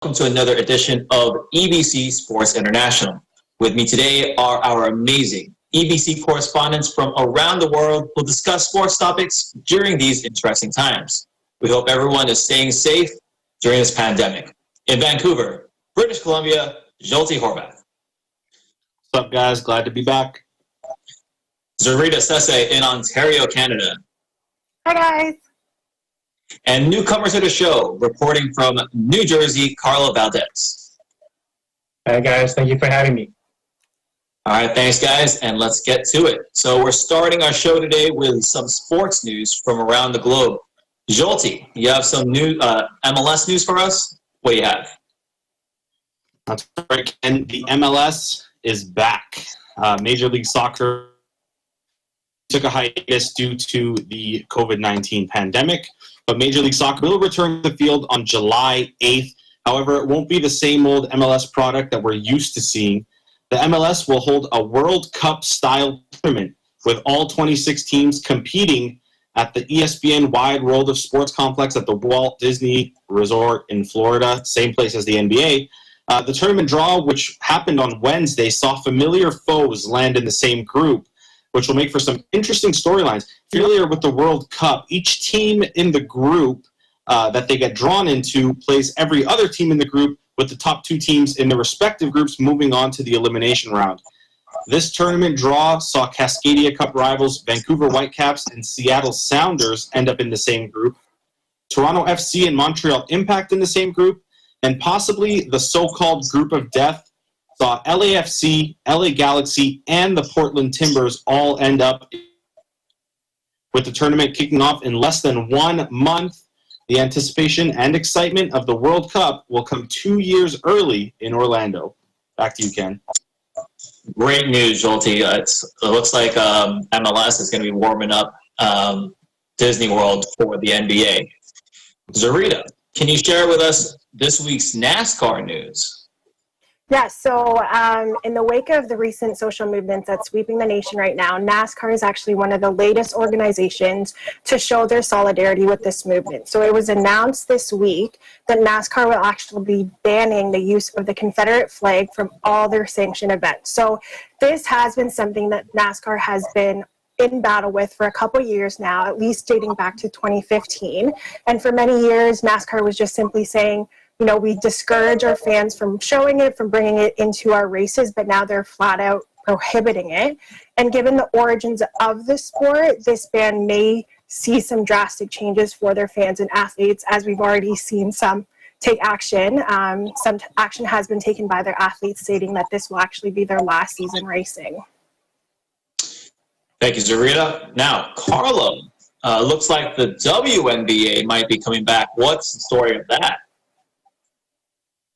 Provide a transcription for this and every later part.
welcome to another edition of EBC Sports International. With me today are our amazing EBC correspondents from around the world who discuss sports topics during these interesting times. We hope everyone is staying safe during this pandemic. In Vancouver, British Columbia, Jolty Horvath. What's up, guys? Glad to be back. Zarita Sese in Ontario, Canada. Hi, guys. And newcomer to the show, reporting from New Jersey, Carla Valdez. Hi, guys. Thank you for having me. All right, thanks, guys, and let's get to it. So we're starting our show today with some sports news from around the globe. Jolty, you have some new MLS news for us? What do you have? That's right, and the MLS is back. Major League Soccer took a hiatus due to the COVID-19 pandemic, but Major League Soccer will return to the field on July 8th. However, it won't be the same old MLS product that we're used to seeing. The MLS will hold a World Cup-style tournament with all 26 teams competing at the ESPN Wide World of Sports complex at the Walt Disney Resort in Florida, same place as the NBA. The tournament draw, which happened on Wednesday, saw familiar foes land in the same group, which will make for some interesting storylines. Familiar with the World Cup, each team in the group that they get drawn into plays every other team in the group, with the top two teams in the respective groups moving on to the elimination round. This tournament draw saw Cascadia Cup rivals Vancouver Whitecaps and Seattle Sounders end up in the same group, Toronto FC and Montreal Impact in the same group, and possibly the so-called Group of Death saw LAFC, LA Galaxy, and the Portland Timbers all end up with the tournament kicking off in less than 1 month. The anticipation and excitement of the World Cup will come 2 years early in Orlando. Back to you, Ken. Great news, Jolty. It looks like MLS is going to be warming up Disney World for the NBA. Zarita, can you share with us this week's NASCAR news? Yes, so in the wake of the recent social movements that's sweeping the nation right now, NASCAR is actually one of the latest organizations to show their solidarity with this movement. So it was announced this week that NASCAR will actually be banning the use of the Confederate flag from all their sanctioned events. So this has been something that NASCAR has been in battle with for a couple years now, at least dating back to 2015. And for many years, NASCAR was just simply saying, you know, we discourage our fans from showing it, from bringing it into our races, but now they're flat out prohibiting it. And given the origins of the sport, this ban may see some drastic changes for their fans and athletes, as we've already seen some take action. Some action has been taken by their athletes, stating that this will actually be their last season racing. Thank you, Zarita. Now, Carlo, looks like the WNBA might be coming back. What's the story of that?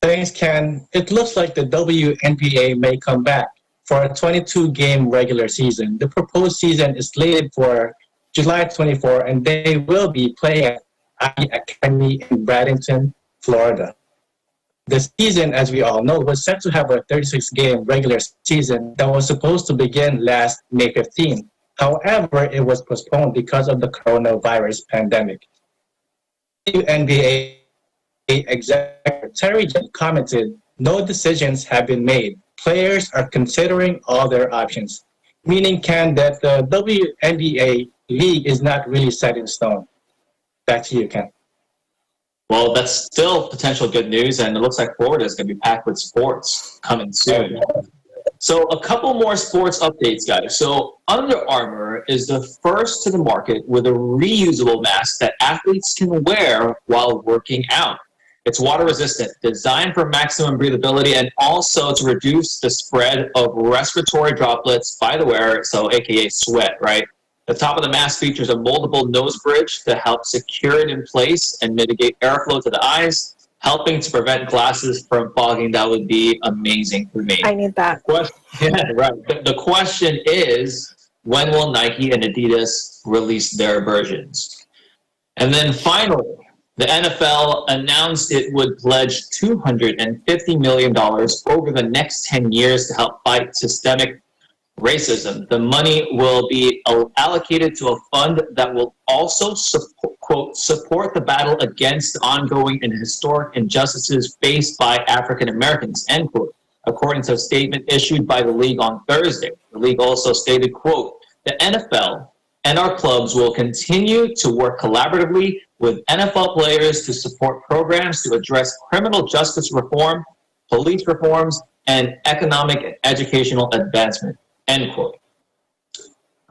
Thanks, Ken. It looks like the WNBA may come back for a 22-game regular season. The proposed season is slated for July 24, and they will be playing at the Academy in Bradenton, Florida. The season, as we all know, was set to have a 36-game regular season that was supposed to begin last May 15. However, it was postponed because of the coronavirus pandemic. WNBA Executive Terry Jett commented, "No decisions have been made. Players are considering all their options," meaning, Ken, that the WNBA league is not really set in stone. Back to you, Ken. Well, that's still potential good news, and it looks like Florida is going to be packed with sports coming soon. So a couple more sports updates, guys. So Under Armour is the first to the market with a reusable mask that athletes can wear while working out. It's water resistant, designed for maximum breathability, and also to reduce the spread of respiratory droplets by the wearer, so aka sweat, right? The top of the mask features a moldable nose bridge to help secure it in place and mitigate airflow to the eyes, helping to prevent glasses from fogging. That would be amazing for me. I need that. Yeah, right. The question is, when will Nike and Adidas release their versions? And then finally, the NFL announced it would pledge $250 million over the next 10 years to help fight systemic racism. The money will be allocated to a fund that will also support, quote, support the battle against ongoing and historic injustices faced by African Americans, end quote, according to a statement issued by the league on Thursday. The league also stated, quote, the NFL and our clubs will continue to work collaboratively with NFL players to support programs to address criminal justice reform, police reforms, and economic and educational advancement, end quote.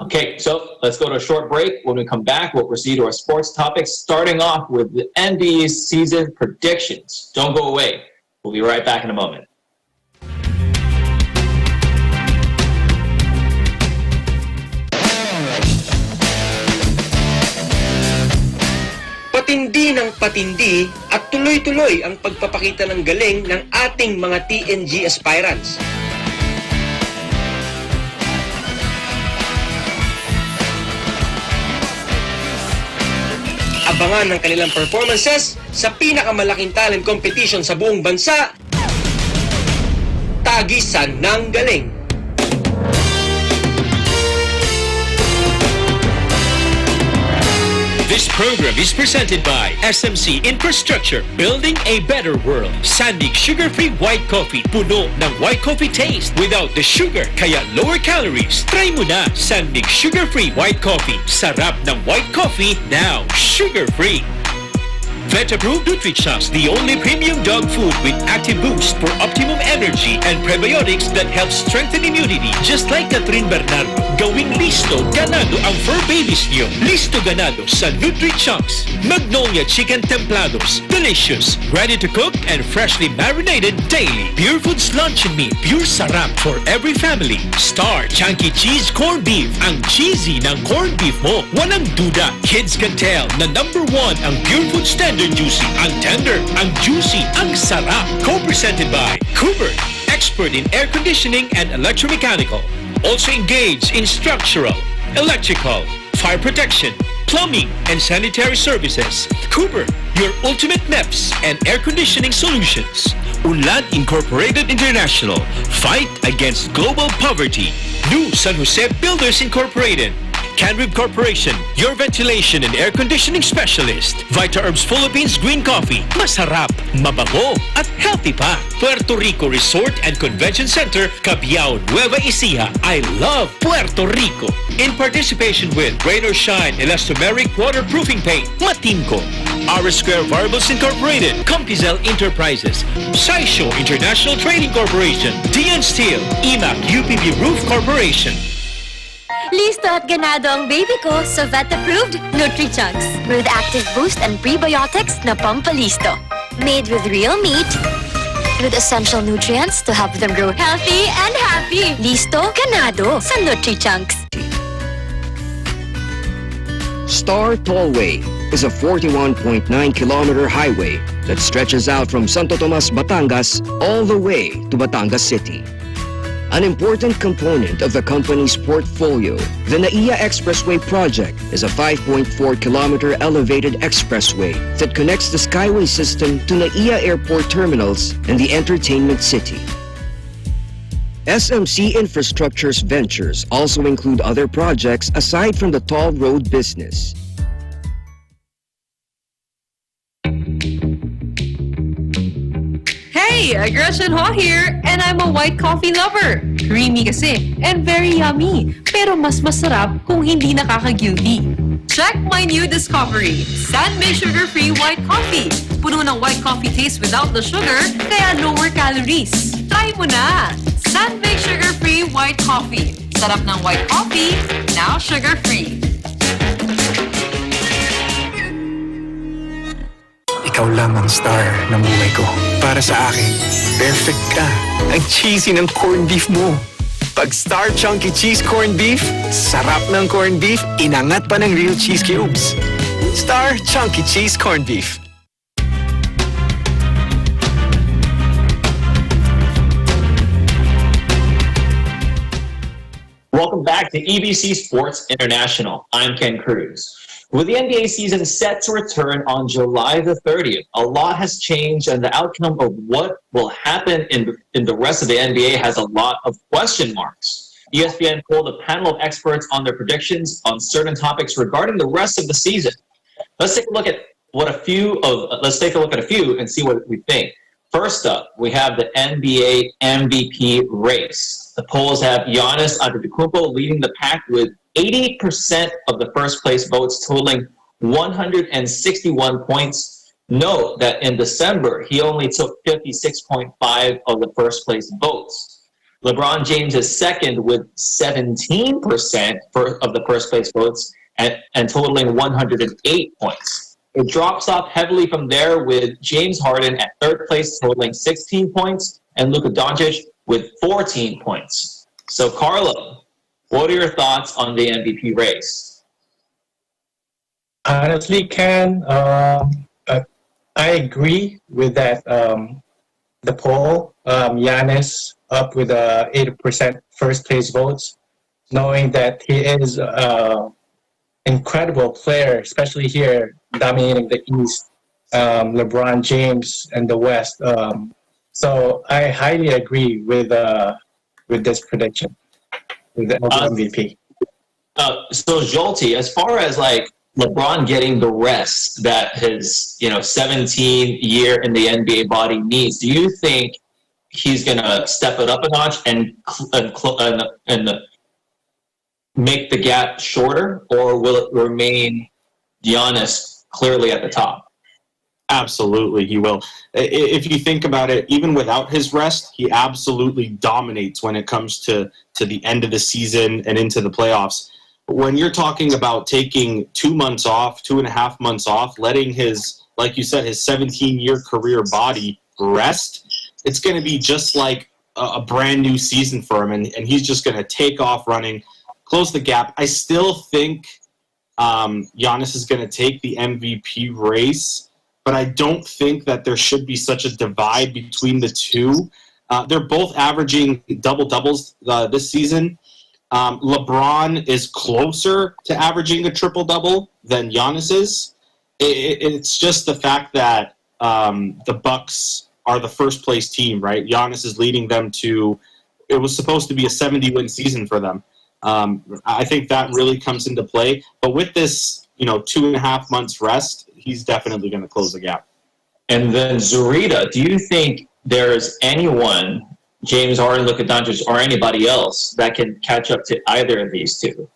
Okay, so let's go to a short break. When we come back, we'll proceed to our sports topics, starting off with the NBA season predictions. Don't go away. We'll be right back in a moment. Patindi ng patindi at tuloy-tuloy ang pagpapakita ng galing ng ating mga TNG aspirants. Abangan ang kanilang performances sa pinakamalaking talent competition sa buong bansa, Tagisan ng Galing. This program is presented by SMC Infrastructure, building a better world. Sandig sugar-free white coffee, puno ng white coffee taste without the sugar, kaya lower calories. Try mo na Sandig sugar-free white coffee. Sarap ng white coffee, now sugar-free. Vet-approved Nutrichos, the only premium dog food with active boost for optimum energy and prebiotics that help strengthen immunity. Just like Catherine Bernardo, gawing listo ganado ang fur babies niyo. Listo ganado sa Nutrichos. Magnolia Chicken Templados, delicious, ready to cook and freshly marinated daily. Pure Foods Luncheon Meat, pure sarap for every family. Star Chunky Cheese Corned Beef, ang cheesy ng corned beef mo. Walang duda, kids can tell na #1 ang Pure Foods Tender Juicy. Ang tender, ang juicy, ang sarap. Co-presented by Cooper, expert in air conditioning and electromechanical. Also engaged in structural, electrical, fire protection, plumbing, and sanitary services. Cooper, your ultimate MEPS and air conditioning solutions. Unlad Incorporated International, fight against global poverty. New San Jose Builders Incorporated. Canrib Corporation, your ventilation and air conditioning specialist. Vita Herbs Philippines Green Coffee, masarap, mabango, at healthy pa. Puerto Rico Resort and Convention Center, Cabiao, Nueva Ecija. I love Puerto Rico. In participation with Rain or Shine Elastomeric Waterproofing Paint, Matinco. R Square Variables Incorporated, Compizel Enterprises, Saisho International Trading Corporation, DN Steel, IMAC UPB Roof Corporation. Listo at ganado ang baby ko sa vet-approved Nutrichunks with active boost and prebiotics na pampalisto. Made with real meat with essential nutrients to help them grow healthy and happy. Listo, ganado sa Nutrichunks. Star Tollway is a 41.9-kilometer highway that stretches out from Santo Tomas, Batangas all the way to Batangas City. An important component of the company's portfolio, the NAIA Expressway project is a 5.4-kilometer elevated expressway that connects the Skyway system to NAIA Airport terminals and the entertainment city. SMC Infrastructure's ventures also include other projects aside from the toll road business. Hey, Aggression Ho here, and I'm a white coffee lover. Creamy kasi, and very yummy. Pero mas masarap kung hindi nakaka-guilty. Check my new discovery, Sandmade Sugar-Free White Coffee. Puno ng white coffee taste without the sugar, kaya lower calories. Try mo na! Sandmade Sugar-Free White Coffee. Sarap ng white coffee, now sugar-free. Ikaw lang ang star ng buhay ko. Para sa akin, perfect ka. Ang cheesy ng corned beef mo. Pag Star Chunky Cheese Corned Beef, sarap ng corned beef, inangat pa ng real cheese cubes. Star Chunky Cheese Corned Beef. Welcome back to EBC Sports International. I'm Ken Cruz. With the NBA season set to return on July the 30th, a lot has changed, and the outcome of what will happen in the rest of the NBA has a lot of question marks. ESPN polled a panel of experts on their predictions on certain topics regarding the rest of the season. let's take a look at a few and see what we think. First up, we have the NBA MVP race. The polls have Giannis Antetokounmpo leading the pack with 80% of the first place votes, totaling 161 points. Note that in December, he only took 56.5 of the first place votes. LeBron James is second with 17% of the first place votes and totaling 108 points. It drops off heavily from there with James Harden at third place, totaling 16 points, and Luka Doncic with 14 points. So, Carlo, what are your thoughts on the MVP race? Honestly, Ken, I agree with that. The poll, Giannis up with 80% first place votes, knowing that he is incredible player, especially here dominating the East, LeBron James and the West. So I highly agree with this prediction with the MVP. So Jolty, as far as like LeBron getting the rest that his 17 year in the NBA body needs, do you think he's gonna step it up a notch and make the gap shorter, or will it remain Giannis clearly at the top? Absolutely, he will. If you think about it, even without his rest, he absolutely dominates when it comes to the end of the season and into the playoffs. When you're talking about taking 2 months off, 2.5 months off, letting his, like you said, his 17-year career body rest, it's going to be just like a brand new season for him, and he's just going to take off running, close the gap. I still think Giannis is going to take the MVP race, but I don't think that there should be such a divide between the two. They're both averaging double-doubles this season. LeBron is closer to averaging a triple-double than Giannis is. It's just the fact that the Bucks are the first-place team, right? Giannis is leading them to – it was supposed to be a 70-win season for them. I think that really comes into play. But with this, 2.5 months rest, he's definitely going to close the gap. And then Zurita, do you think there's anyone, James Harden, Luka Doncic, or anybody else that can catch up to either of these two?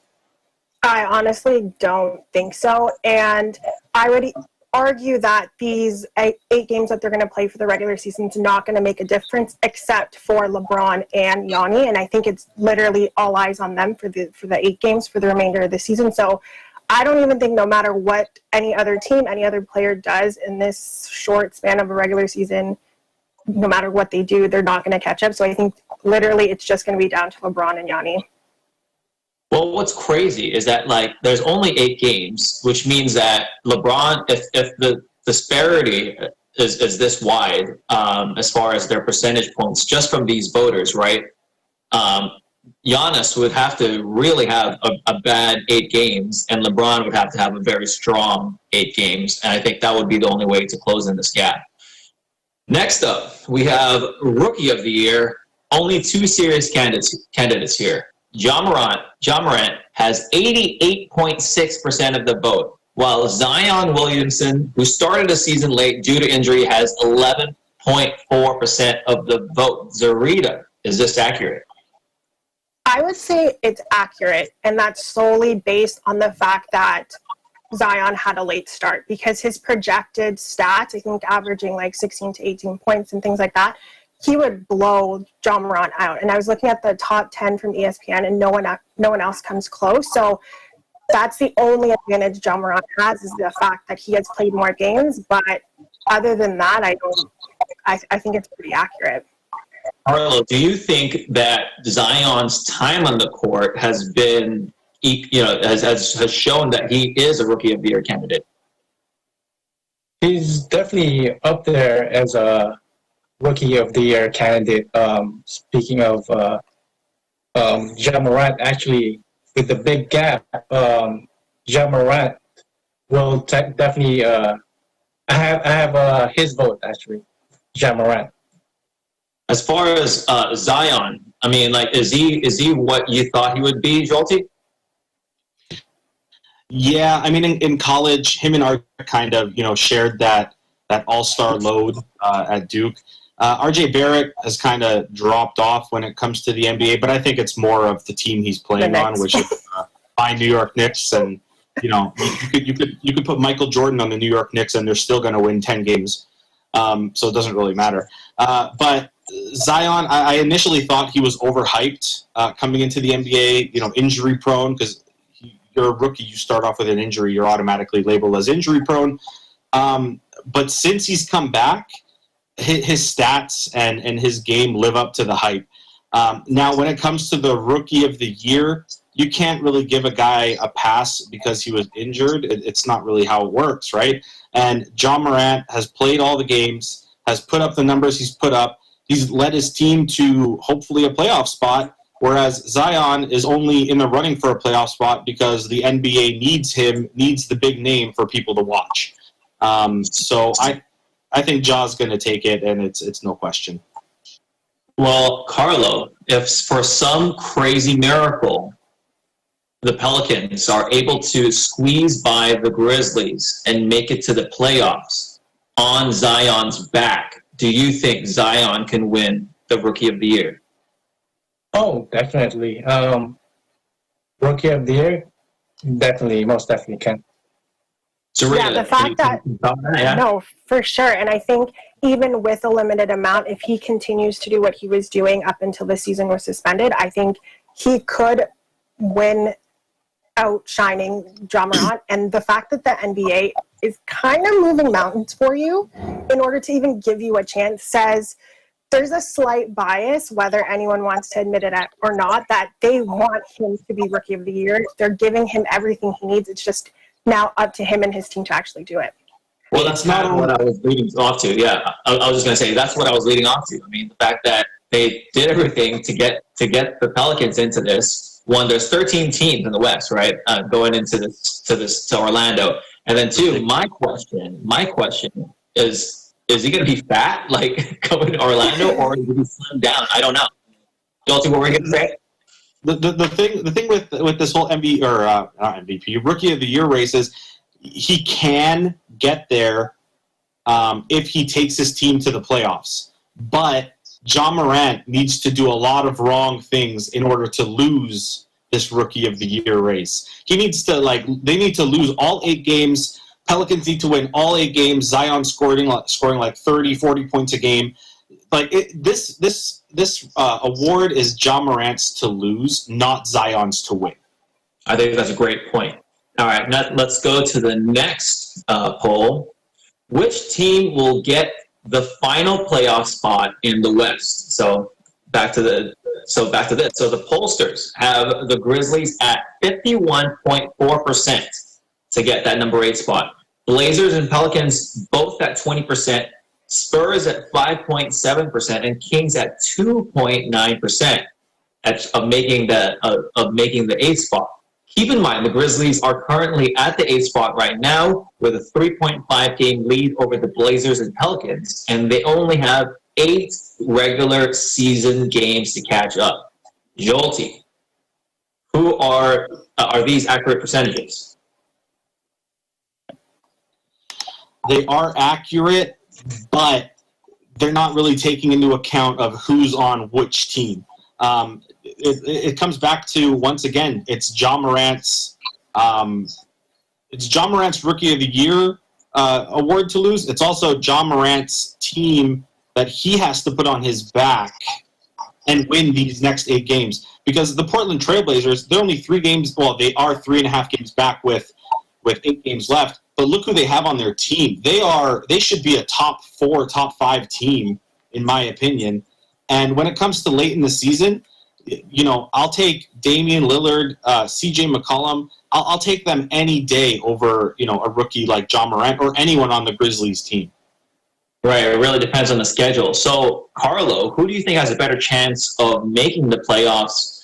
I honestly don't think so. And I would argue that these eight games that they're going to play for the regular season is not going to make a difference except for LeBron and Yanni. And I think it's literally all eyes on them for the 8 games for the remainder of the season. So I don't even think no matter what any other team, any other player does in this short span of a regular season, no matter what they do, they're not going to catch up. So I think literally it's just going to be down to LeBron and Yanni. Well, what's crazy is that there's only 8 games, which means that LeBron, if the disparity is this wide as far as their percentage points just from these voters, right? Giannis would have to really have a bad 8 games, and LeBron would have to have a very strong 8 games, and I think that would be the only way to close in this gap. Next up, we have Rookie of the Year. Only 2 serious candidates here. Ja Morant has 88.6% of the vote, while Zion Williamson, who started the season late due to injury, has 11.4% of the vote. Zarita, is this accurate? I would say it's accurate, and that's solely based on the fact that Zion had a late start, because his projected stats, I think averaging 16 to 18 points and things like that, he would blow Ja Morant out. And I was looking at the top 10 from ESPN, and no one else comes close. So that's the only advantage Ja Morant has, is the fact that he has played more games. But other than that, I think it's pretty accurate. Arlo, do you think that Zion's time on the court has been, has shown that he is a Rookie of the Year candidate? He's definitely up there as a Rookie of the Year candidate. Speaking of Ja Morant, actually, with the big gap, Ja Morant will definitely. I have his vote, actually, Ja Morant. As far as Zion, I mean, is he what you thought he would be, Jolty? Yeah, I mean, in college, him and Art kind of, shared that all-star load at Duke. RJ Barrett has kind of dropped off when it comes to the NBA, but I think it's more of the team he's playing on, which is my New York Knicks. And you could put Michael Jordan on the New York Knicks, and they're still going to win 10 games. So it doesn't really matter. But Zion, I initially thought he was overhyped coming into the NBA. Injury prone, because you're a rookie. You start off with an injury, you're automatically labeled as injury prone. But since he's come back, his stats and his game live up to the hype. Now, when it comes to the Rookie of the Year, you can't really give a guy a pass because he was injured. It's not really how it works, right? And John Morant has played all the games, has put up the numbers he's put up. He's led his team to hopefully a playoff spot, whereas Zion is only in the running for a playoff spot because the NBA needs the big name for people to watch. So I think Ja's going to take it, and it's no question. Well, Carlo, if for some crazy miracle the Pelicans are able to squeeze by the Grizzlies and make it to the playoffs on Zion's back, do you think Zion can win the Rookie of the Year? Oh, definitely. Rookie of the Year, definitely, most definitely can. Yeah, the fact that, yeah. no, for sure. And I think even with a limited amount, if he continues to do what he was doing up until the season was suspended, I think he could win outshining Ja Morant. And the fact that the NBA is kind of moving mountains for you in order to even give you a chance says there's a slight bias, whether anyone wants to admit it or not, that they want him to be Rookie of the Year. They're giving him everything he needs. It's just now up to him and his team to actually do it. Well, that's not what I was leading off to. Yeah, I was just going to say that's what I was leading off to. I mean, the fact that they did everything to get the Pelicans into this. One, there's 13 teams in the West, right? Going into to Orlando, and then two, my question is he going to be fat like going to Orlando, or is he going to be slimmed down? I don't know. Josie, what were you going to say? The thing with this whole MVP or not MVP Rookie of the Year race is he can get there if he takes his team to the playoffs, but John Morant needs to do a lot of wrong things in order to lose this Rookie of the Year race. He needs to they need to lose all 8 games. Pelicans need to win all 8 games. Zion scoring like 30, 40 points a game. This award is John Morant's to lose, not Zion's to win. I think that's a great point. All right, now let's go to the next poll. Which team will get the final playoff spot in the West? So back to this. So the pollsters have the Grizzlies at 51.4% to get that number 8 spot. Blazers and Pelicans both at 20%. Spurs at 5.7% and Kings at 2.9% of making the 8th spot. Keep in mind the Grizzlies are currently at the 8th spot right now with a 3.5 game lead over the Blazers and Pelicans, and they only have 8 regular season games to catch up. Jolty, who are these accurate percentages? They are accurate, but they're not really taking into account of who's on which team. It comes back to, once again, it's John Morant's Rookie of the Year award to lose. It's also John Morant's team that he has to put on his back and win these next 8 games. Because the Portland Trailblazers, they're only 3 games. Well, they are 3.5 games back with 8 games left. But look who they have on their team. They should be a top 4, top 5 team, in my opinion. And when it comes to late in the season, I'll take Damian Lillard, CJ McCollum. I'll take them any day over, a rookie like John Morant or anyone on the Grizzlies team. Right, it really depends on the schedule. So, Carlo, who do you think has a better chance of making the playoffs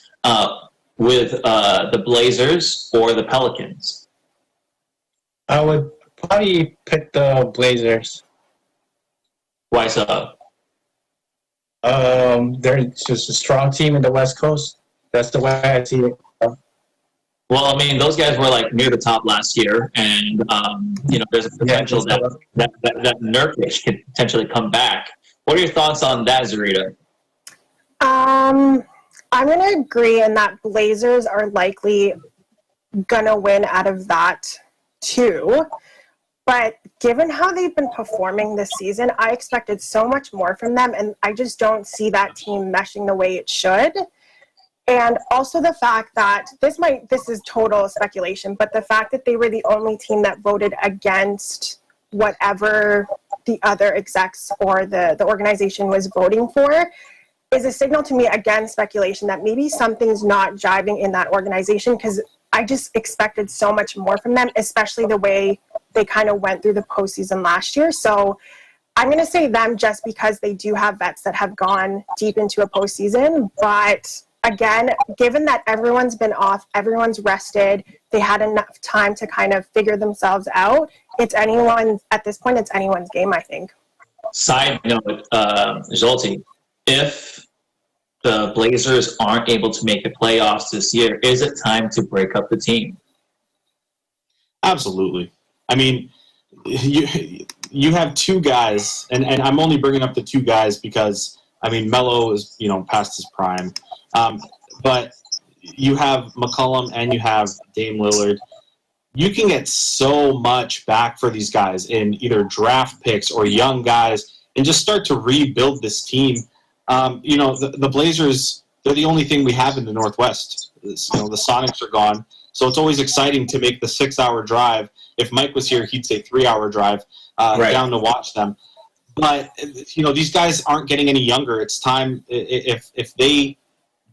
with the Blazers or the Pelicans? I would probably pick the Blazers. Why so? They're just a strong team in the West Coast. That's the way I see it. Well, I mean, those guys were like near the top last year, and there's a potential that Nurkic could potentially come back. What are your thoughts on that, Zarita? I'm going to agree in that Blazers are likely going to win out of that too. But given how they've been performing this season, I expected so much more from them, and I just don't see that team meshing the way it should. And also the fact that this is total speculation, but the fact that they were the only team that voted against whatever the other execs or the organization was voting for is a signal to me, again, speculation, that maybe something's not jiving in that organization, because I just expected so much more from them, especially the way they kind of went through the postseason last year. So I'm going to say them just because they do have vets that have gone deep into a postseason. But again, given that everyone's been off, everyone's rested, they had enough time to kind of figure themselves out. At this point, it's anyone's game, I think. Side note, Zolti, if the Blazers aren't able to make the playoffs this year, is it time to break up the team? Absolutely. I mean, you have two guys, and I'm only bringing up the two guys because, I mean, Melo is, past his prime. But you have McCollum and you have Dame Lillard. You can get so much back for these guys in either draft picks or young guys and just start to rebuild this team. The Blazers, they're the only thing we have in the Northwest. The Sonics are gone. So it's always exciting to make the 6-hour drive. If Mike was here, he'd say 3-hour drive down to watch them. But, these guys aren't getting any younger. It's time, if they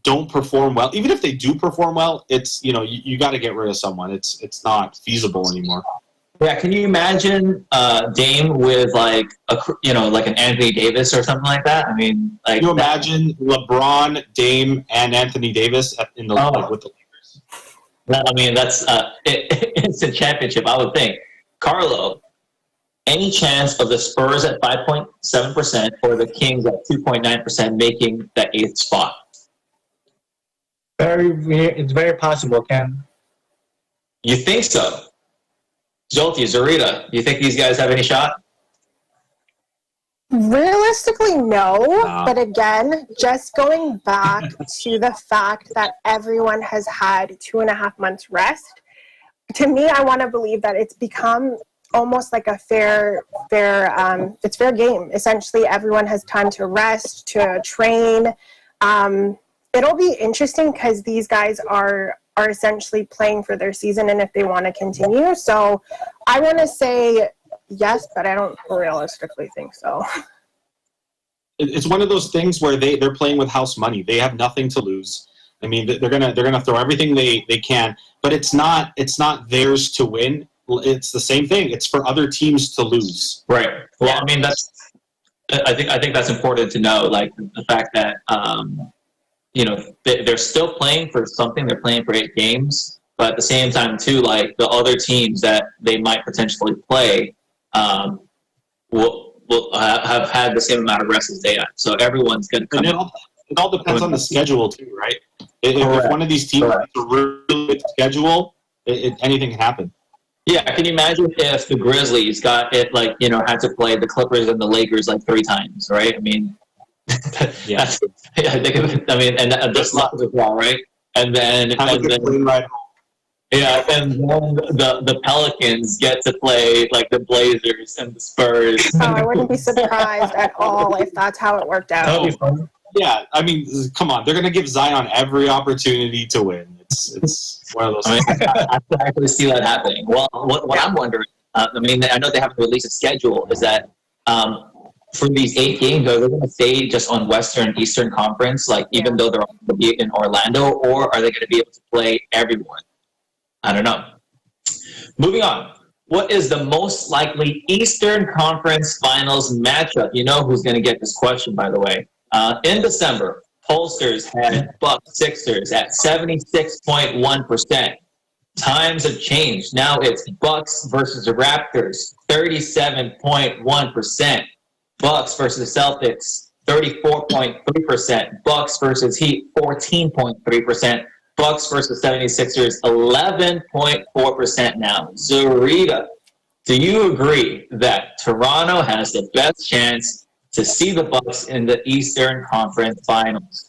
don't perform well, even if they do perform well, it's, you got to get rid of someone. It's not feasible anymore. Yeah, can you imagine Dame with like an Anthony Davis or something like that? I mean, like, can you imagine LeBron, Dame, and Anthony Davis with the Lakers? I mean, that's it's a championship, I would think. Carlo, any chance of the Spurs at 5.7% or the Kings at 2.9% making that 8th spot? It's very possible, Ken. You think so? Jolty, Zarita, do you think these guys have any shot? Realistically, no. But again, just going back to the fact that everyone has had 2.5 months rest, to me, I want to believe that it's become almost like a fair game. Essentially, everyone has time to rest, to train. It'll be interesting because these guys are essentially playing for their season and if they want to continue. So I want to say yes, but I don't realistically think so. It's one of those things where they're playing with house money. They have nothing to lose. I mean, they're gonna throw everything they can, but it's not theirs to win. It's the same thing. It's for other teams to lose. Right. Well, I mean, I think that's important to know. Like the fact that they're still playing for something. They're playing for 8 games, but at the same time, too, like the other teams that they might potentially play will have had the same amount of rest as they have. So everyone's going to come. It all depends on the schedule, too, right? If one of these teams has a really good schedule, anything can happen. Yeah, can you imagine if the Grizzlies had to play the Clippers and the Lakers like 3 times, right? I mean, yeah. And this luck as well, right? And then and then the Pelicans get to play like the Blazers and the Spurs. Oh, I wouldn't be surprised at all if that's how it worked out. That'll be fun. Yeah, I mean, come on, they're going to give Zion every opportunity to win. It's one of those things. I can actually see that happening. Well, what I'm wondering, I know they haven't released a schedule, is that for these 8 games, are they going to stay just on Western and Eastern Conference, even though they're going to be in Orlando, or are they going to be able to play everyone? I don't know. Moving on. What is the most likely Eastern Conference Finals matchup? You know who's going to get this question, by the way. In December, pollsters had Bucks Sixers at 76.1%. Times have changed. Now it's Bucks versus the Raptors, 37.1%. Bucks versus Celtics, 34.3%. Bucks versus Heat, 14.3%. Bucks versus 76ers, 11.4% now. Zarita, do you agree that Toronto has the best chance to see the Bucks in the Eastern Conference Finals?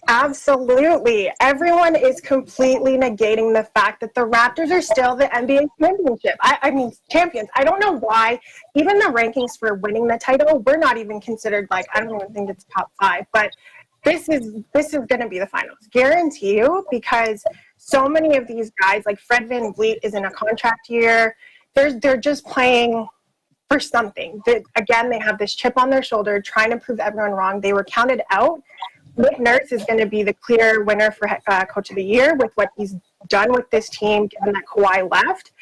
Absolutely. Everyone is completely negating the fact that the Raptors are still the NBA championship. I mean, champions. I don't know why. Even the rankings for winning the title, we're not even considered, like, I don't even think it's top 5. But this is going to be the finals. Guarantee you, because so many of these guys, like Fred VanVleet is in a contract year. They're just playing for something. Again, they have this chip on their shoulder, trying to prove everyone wrong. They were counted out. Nick Nurse is going to be the clear winner for Coach of the Year with what he's done with this team, given that Kawhi left.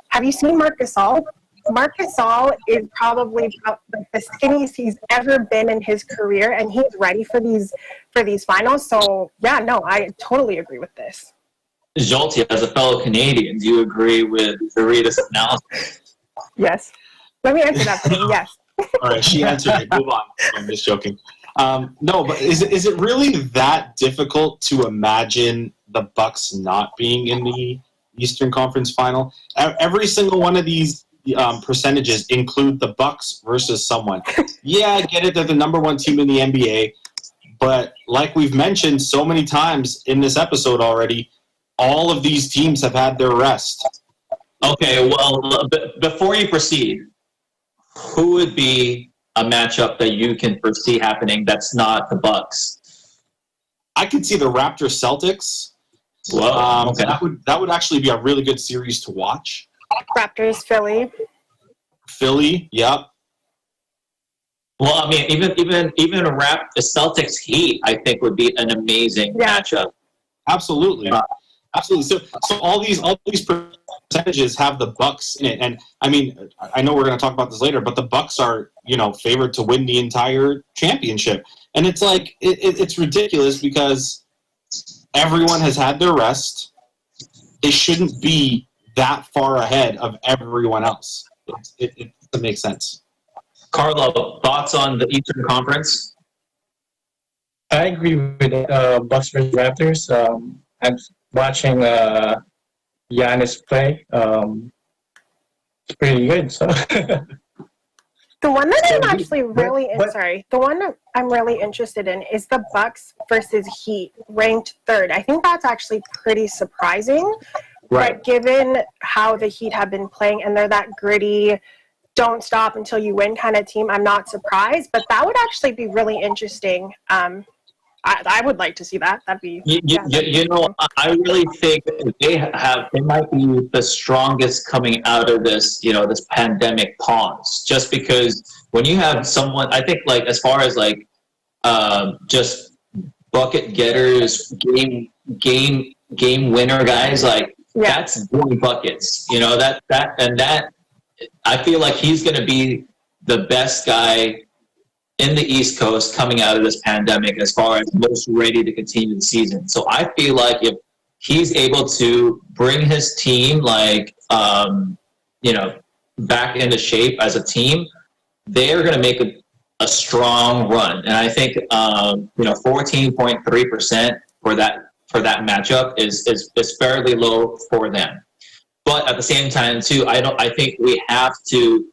Have you seen Marc Gasol? Marc Gasol is probably the skinniest he's ever been in his career, and he's ready for these finals. So, yeah, no, I totally agree with this. Jolty, as a fellow Canadian, do you agree with Zarita's analysis? Yes. Let me answer that for you. Yes. All right, she answered it. Move on. I'm just joking. No, but is it really that difficult to imagine the Bucks not being in the Eastern Conference Final? Every single one of these percentages include the Bucks versus someone. Yeah, I get it. They're the number 1 team in the NBA. But like we've mentioned so many times in this episode already, all of these teams have had their rest. Okay, well, before you proceed, who would be a matchup that you can foresee happening that's not the Bucks? I could see the Raptors Celtics. Whoa, okay. That would actually be a really good series to watch. Raptors, Philly, yep. Well, I mean, even the Celtics Heat, I think, would be an amazing matchup. Absolutely. Absolutely. So all these percentages have the Bucks in it, and I mean, I know we're going to talk about this later, but the Bucks are, favored to win the entire championship, and it's like it's ridiculous because everyone has had their rest. They shouldn't be that far ahead of everyone else. It doesn't make sense. Carlo, thoughts on the Eastern Conference? I agree with Bucks versus Raptors. I'm watching Giannis play. It's pretty good. So the one that I'm actually really the one that I'm really interested in is the Bucks versus Heat, ranked 3rd. I think that's actually pretty surprising. Right. But given how the Heat have been playing, and they're that gritty, don't stop until you win kind of team, I'm not surprised. But that would actually be really interesting. I would like to see that. That'd be. I really think they might be the strongest coming out of this, this pandemic pause. Just because when you have someone, I think, like, as far as like just bucket getters, game winner guys, like that's doing buckets. That I feel like he's going to be the best guy in the East Coast coming out of this pandemic as far as most ready to continue the season. So I feel like if he's able to bring his team back into shape as a team, they're going to make a strong run. And I think 14.3% for that matchup is fairly low for them. But at the same time too, I think we have to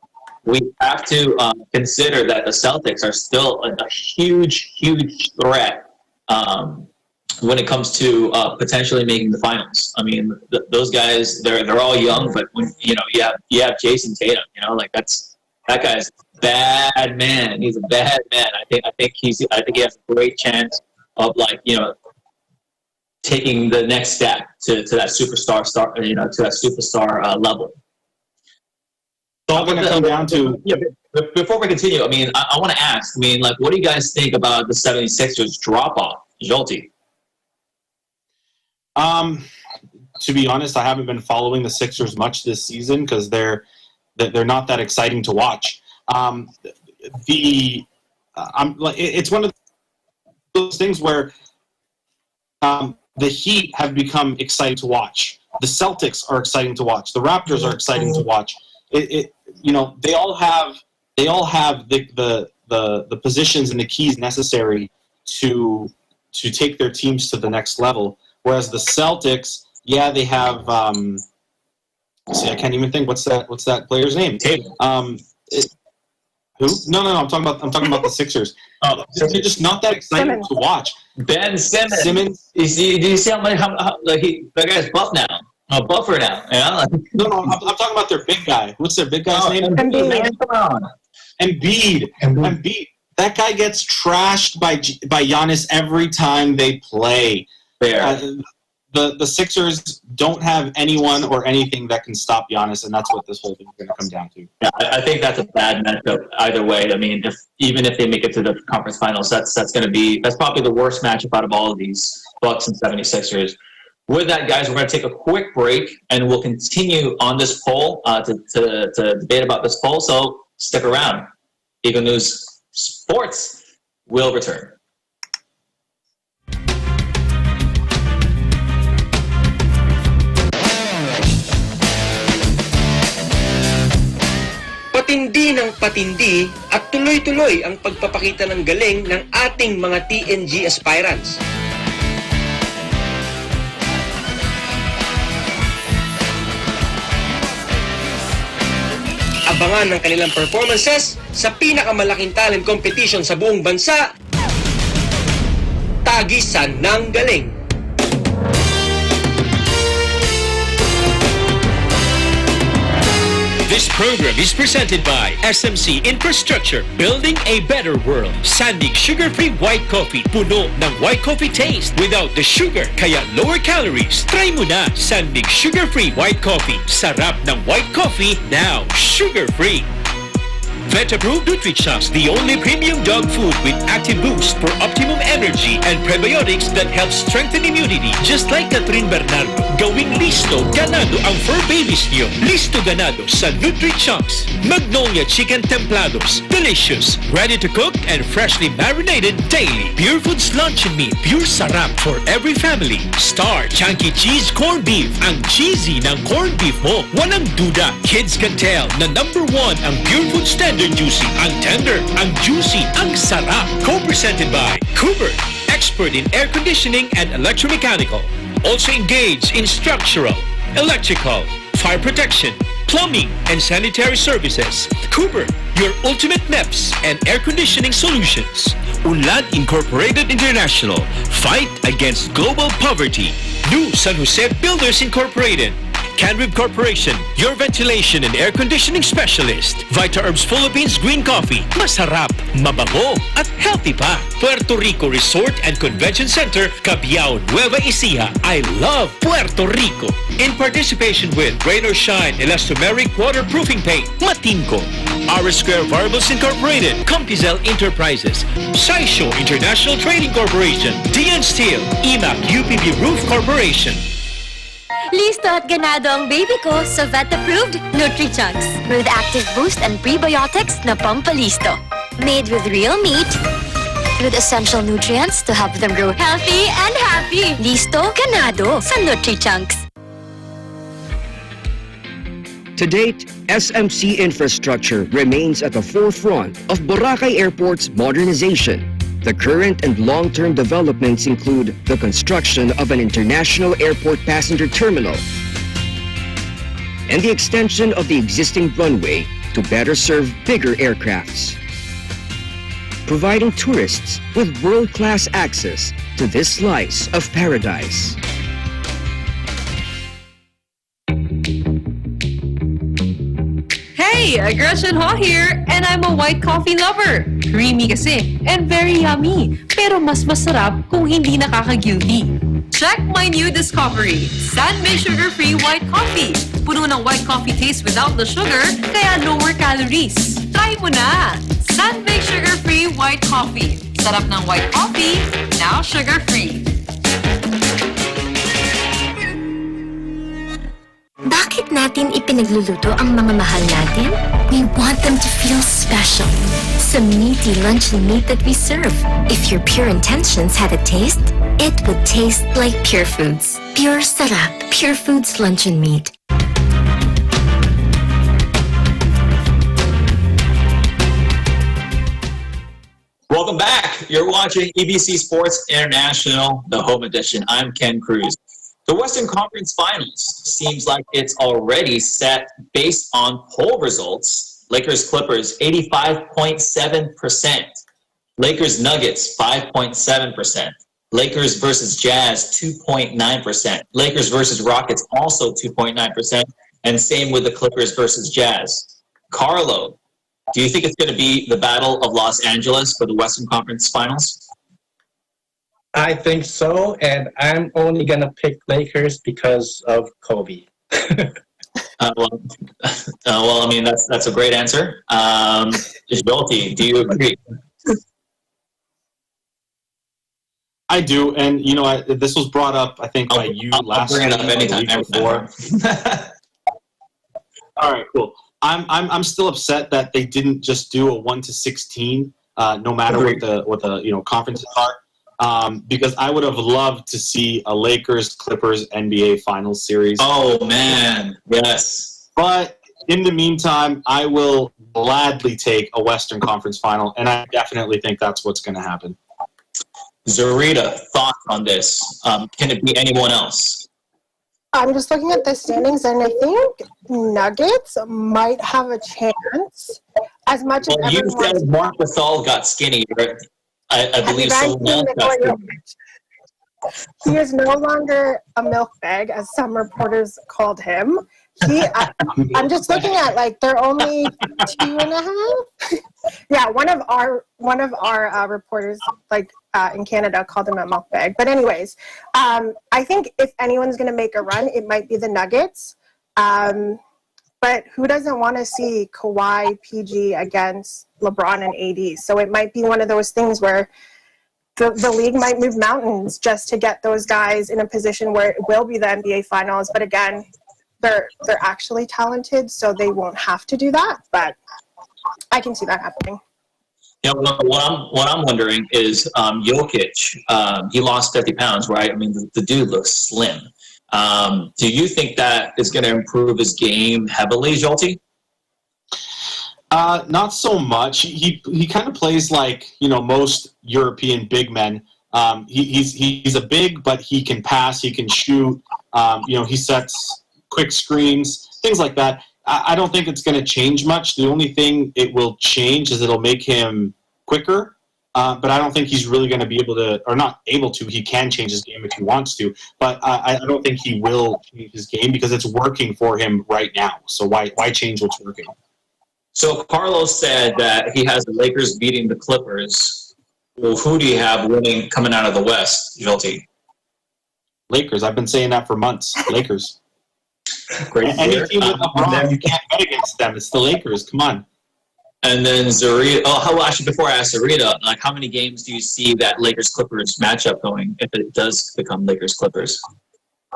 consider that the Celtics are still a huge threat when it comes to potentially making the finals. I mean, those guys, they're all young, but when you have Jason Tatum, that guy's a bad man. He's a bad man. I think he has a great chance of taking the next step to that superstar level. It's all going to come down to... Before we continue, I mean, I want to ask, what do you guys think about the 76ers drop-off? Jolty. To be honest, I haven't been following the Sixers much this season because they're not that exciting to watch. It's one of those things where the Heat have become exciting to watch. The Celtics are exciting to watch. The Raptors are exciting to watch. They all have the positions and the keys necessary to take their teams to the next level. Whereas the Celtics, yeah, they have. See, I can't even think. What's that player's name? Who? No. I'm talking about the Sixers. Oh, They're just not that exciting to watch. Ben Simmons. Do you see how that guy's buff now? Buffer now. Yeah. No. I'm talking about their big guy. What's their big guy's name? Embiid. That guy gets trashed by Giannis every time they play. The Sixers don't have anyone or anything that can stop Giannis, and that's what this whole thing is going to come down to. Yeah, I think that's a bad matchup either way. I mean, even if they make it to the conference finals, that's probably the worst matchup out of all of these, Bucks and 76ers. With that, guys, we're going to take a quick break, and we'll continue on this poll to debate about this poll. So stick around. Eagle News Sports will return. Patindi ng patindi at tuloy-tuloy ang pagpapakita ng galing ng ating mga TNG aspirants. Abangan ng kanilang performances sa pinakamalaking talent competition sa buong bansa, Tagisan ng Galing. This program is presented by SMC Infrastructure, building a better world. Sandig sugar-free white coffee, puno ng white coffee taste without the sugar, kaya lower calories. Try mo na Sandig sugar-free white coffee. Sarap ng white coffee, now sugar-free. Vet-approved NutriChocs, the only premium dog food with active boost for optimum energy and prebiotics that help strengthen immunity. Just like Catherine Bernardo, gawing listo ganado ang fur babies niyo. Listo ganado sa NutriChocs. Magnolia Chicken Templados, delicious, ready to cook and freshly marinated daily. Pure Foods Luncheon Meat, pure sarap for every family. Star Chunky Cheese Corned Beef, ang cheesy ng corned beef mo. Walang duda, kids can tell na #1 ang Pure Foods Tender Juicy. Ang tender, ang juicy, ang sarap. Co-presented by Cooper, expert in air conditioning and electromechanical. Also engaged in structural, electrical, fire protection, plumbing, and sanitary services. Cooper, your ultimate MEPS and air conditioning solutions. Unlad Incorporated International, fight against global poverty. New San Jose Builders Incorporated. Canrib Corporation, your ventilation and air conditioning specialist. Vita Herbs Philippines Green Coffee, masarap, mabango, at healthy pa. Puerto Rico Resort and Convention Center, Cabiao, Nueva Ecija. I love Puerto Rico. In participation with Rain or Shine Elastomeric Waterproofing Paint, Matinco. R Square Variables Incorporated, Compizel Enterprises, Saisho International Trading Corporation, DN Steel, EMAC UPB Roof Corporation. Listo at ganado ang baby ko sa vet-approved NutriChocs with active boost and prebiotics na pampalisto. Made with real meat, with essential nutrients to help them grow healthy and happy. Listo, ganado sa NutriChocs. To date, SMC Infrastructure remains at the forefront of Boracay Airport's modernization. The current and long-term developments include the construction of an international airport passenger terminal and the extension of the existing runway to better serve bigger aircrafts, providing tourists with world-class access to this slice of paradise. Hey, Gretchen Ho here, and I'm a white coffee lover. Creamy kasi, and very yummy. Pero mas masarap kung hindi nakaka-guilty. Check my new discovery, San-Made Sugar-Free White Coffee. Puno ng white coffee taste without the sugar, kaya lower calories. Try mo na! San-Made Sugar-Free White Coffee. Sarap ng white coffee, now sugar-free. Bakit natin ipinagluluto ang mga mahal natin? We want them to feel special. Sa meaty luncheon meat that we serve. If your pure intentions had a taste, it would taste like Pure Foods. Pure sarap. Pure Foods luncheon meat. Welcome back. You're watching EBC Sports International, the home edition. I'm Ken Cruz. The Western Conference Finals seems like it's already set based on poll results. Lakers-Clippers, 85.7%. Lakers-Nuggets, 5.7%. Lakers versus Jazz, 2.9%. Lakers versus Rockets, also 2.9%. And same with the Clippers versus Jazz. Carlo, do you think it's going to be the Battle of Los Angeles for the Western Conference Finals? I think so, and I'm only going to pick Lakers because of Kobe. Well, I mean, that's a great answer. Jolty, do you agree? I do, and you know, this was brought up, I think, by you last bring it up anytime before. All right, cool. I'm still upset that they didn't just do a 1-16, no matter what the conferences are, because I would have loved to see a Lakers Clippers NBA Finals series. Oh man, yes. But in the meantime, I will gladly take a Western Conference Final, and I definitely think that's what's going to happen. Zarita, thoughts on this? Can it be anyone else? I'm just looking at the standings, and I think Nuggets might have a chance. As much as you said Marc Gasol got skinny, right? I believe someone else got skinny. He is no longer a milk bag, as some reporters called him. I'm just looking at, like, they're only 2.5. Yeah, one of our reporters, like, in Canada, called him a milk bag. But anyways, I think if anyone's going to make a run, it might be the Nuggets. But who doesn't want to see Kawhi, PG against LeBron and AD? So it might be one of those things where the league might move mountains just to get those guys in a position where it will be the NBA Finals. But again, they're actually talented, so they won't have to do that. But I can see that happening. You know, what I'm wondering is Jokic. He lost 50 pounds, right? I mean, the dude looks slim. Do you think that is going to improve his game heavily, Jolty? Not so much. He kind of plays like, you know, most European big men. He's a big, but he can pass, he can shoot. You know, he sets quick screens, things like that. I don't think it's going to change much. The only thing it will change is it'll make him quicker. But I don't think he's really going to be able to, or not able to. He can change his game if he wants to, but I don't think he will change his game because it's working for him right now. So why change what's working? So Carlos said that he has the Lakers beating the Clippers. Well, who do you have winning coming out of the West, Jolty? Lakers. I've been saying that for months. Lakers. Great. Any team with LeBron, you can't bet against them. It's the Lakers. Come on. And then Zarita. Actually, before I ask Zarita, like, how many games do you see that Lakers-Clippers matchup going if it does become Lakers-Clippers?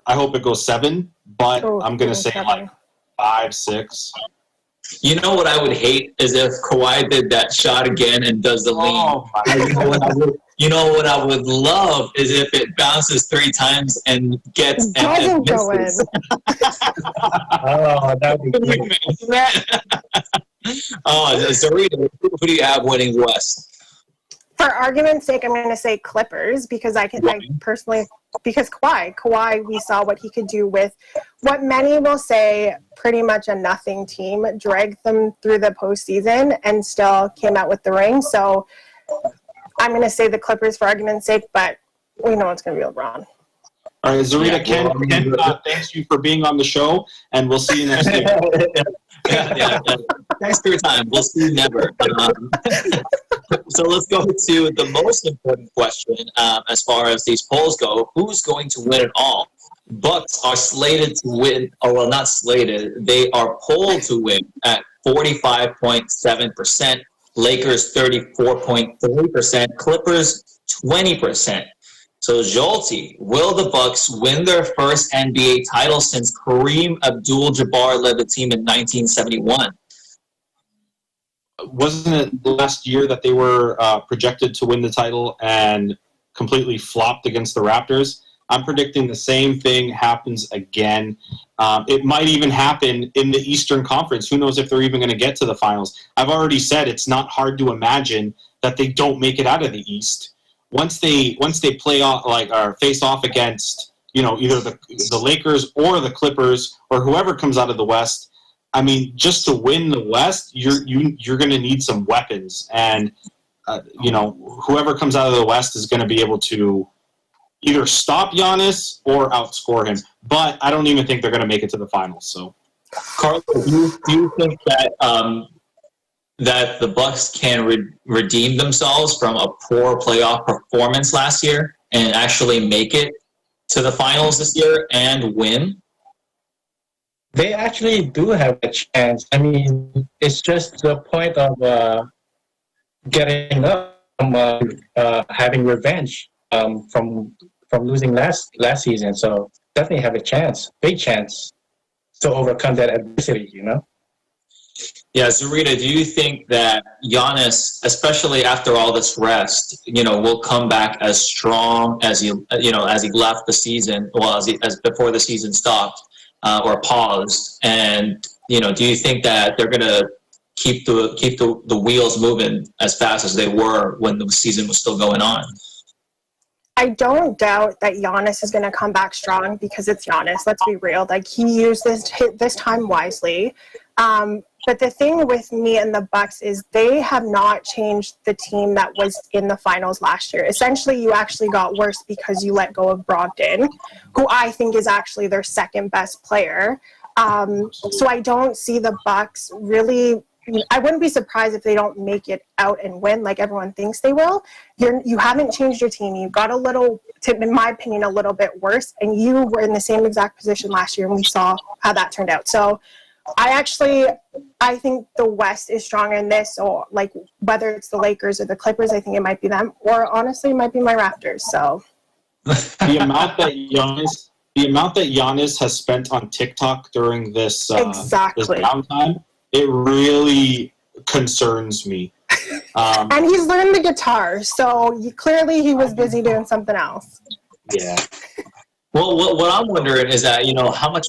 I hope it goes 7, but I'm going to say 7. Like 5, 6. You know what I would hate is if Kawhi did that shot again and does the lean. You know what I would love is if it bounces 3 times and gets and misses. Oh, that would be great. Zarita, who do you have winning West? For argument's sake, I'm going to say Clippers because because Kawhi, we saw what he could do with what many will say pretty much a nothing team, dragged them through the postseason and still came out with the ring. So I'm going to say the Clippers for argument's sake, but we know it's going to be LeBron. All right, Zarita, Ken, thanks you for being on the show, and we'll see you next week. Yeah. Thanks for your time. We'll see you never. So let's go to the most important question as far as these polls go. Who's going to win it all? Bucks are slated to win, or well, not slated. They are polled to win at 45.7%. Lakers 34.3%. Clippers 20%. So, Jolty, will the Bucks win their first NBA title since Kareem Abdul-Jabbar led the team in 1971? Wasn't it last year that they were projected to win the title and completely flopped against the Raptors? I'm predicting the same thing happens again. It might even happen in the Eastern Conference. Who knows if they're even going to get to the finals? I've already said it's not hard to imagine that they don't make it out of the East. Once they play off or face off against either the Lakers or the Clippers or whoever comes out of the West, I mean, just to win the West, you're going to need some weapons, and whoever comes out of the West is going to be able to either stop Giannis or outscore him. But I don't even think they're going to make it to the finals. So, Carl, do you think that that the Bucks can redeem themselves from a poor playoff performance last year and actually make it to the finals this year and win? They actually do have a chance. I mean, it's just the point of getting up from having revenge from losing last season. So definitely have a chance, big chance, to overcome that adversity. Yeah, Zarita, do you think that Giannis, especially after all this rest, will come back as strong as he left the season, as before the season stopped or paused? And do you think that they're gonna keep the wheels moving as fast as they were when the season was still going on? I don't doubt that Giannis is going to come back strong because it's Giannis. Let's be real. Like, he used this time wisely. But the thing with me and the Bucks is they have not changed the team that was in the finals last year. Essentially, you actually got worse because you let go of Brogdon, who I think is actually their second best player. So I don't see the Bucks really. I wouldn't be surprised if they don't make it out and win like everyone thinks they will. You haven't changed your team. You got in my opinion, a little bit worse, and you were in the same exact position last year, and we saw how that turned out. So I think the West is stronger in this. So, like, whether it's the Lakers or the Clippers, I think it might be them, or honestly, it might be my Raptors. So the amount that Giannis has spent on TikTok during this this downtime, it really concerns me. And he's learned the guitar, so clearly he was busy doing something else. Yeah. Well, what I'm wondering is that how much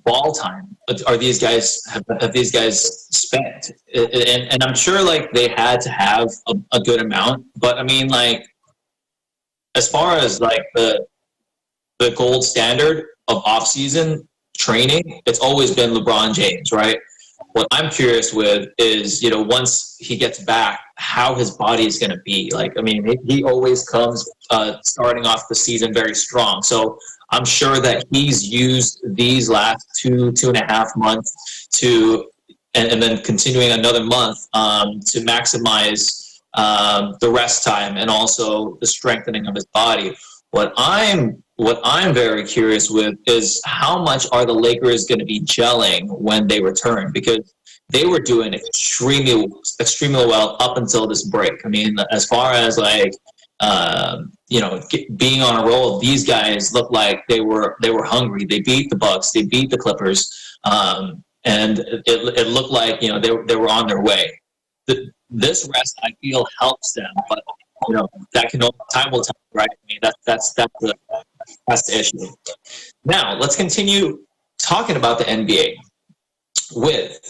ball time are these guys have these guys spent? And I'm sure like they had to have a good amount, but I mean, like, as far as like the gold standard of off-season training, it's always been LeBron James, right? What I'm curious with is, once he gets back, how his body is going to be. Like, I mean, he always comes starting off the season very strong. So I'm sure that he's used these last 2.5 months and then continuing another month to maximize the rest time and also the strengthening of his body. What I'm very curious with is how much are the Lakers going to be gelling when they return, because they were doing extremely well up until this break. I mean, as far as like being on a roll, these guys looked like they were hungry. They beat the Bucks, they beat the Clippers, and it looked like they were on their way. This rest, I feel, helps them, but that time will tell, right? I mean, that's the issue. Now, let's continue talking about the NBA with,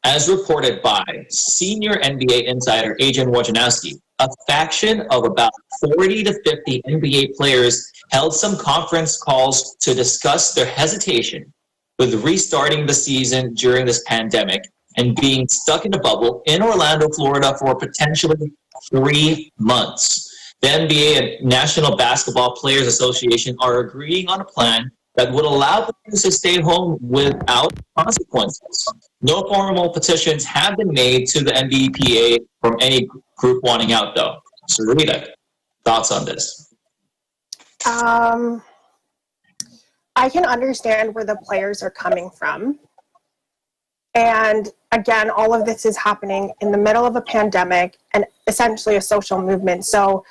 as reported by senior NBA insider Adrian Wojnarowski, a faction of about 40 to 50 NBA players held some conference calls to discuss their hesitation with restarting the season during this pandemic and being stuck in a bubble in Orlando, Florida for potentially 3 months. The NBA and National Basketball Players Association are agreeing on a plan that would allow the players to stay home without consequences. No formal petitions have been made to the NBPA from any group wanting out, though. So, Rita, thoughts on this? I can understand where the players are coming from. And again, all of this is happening in the middle of a pandemic and essentially a social movement. So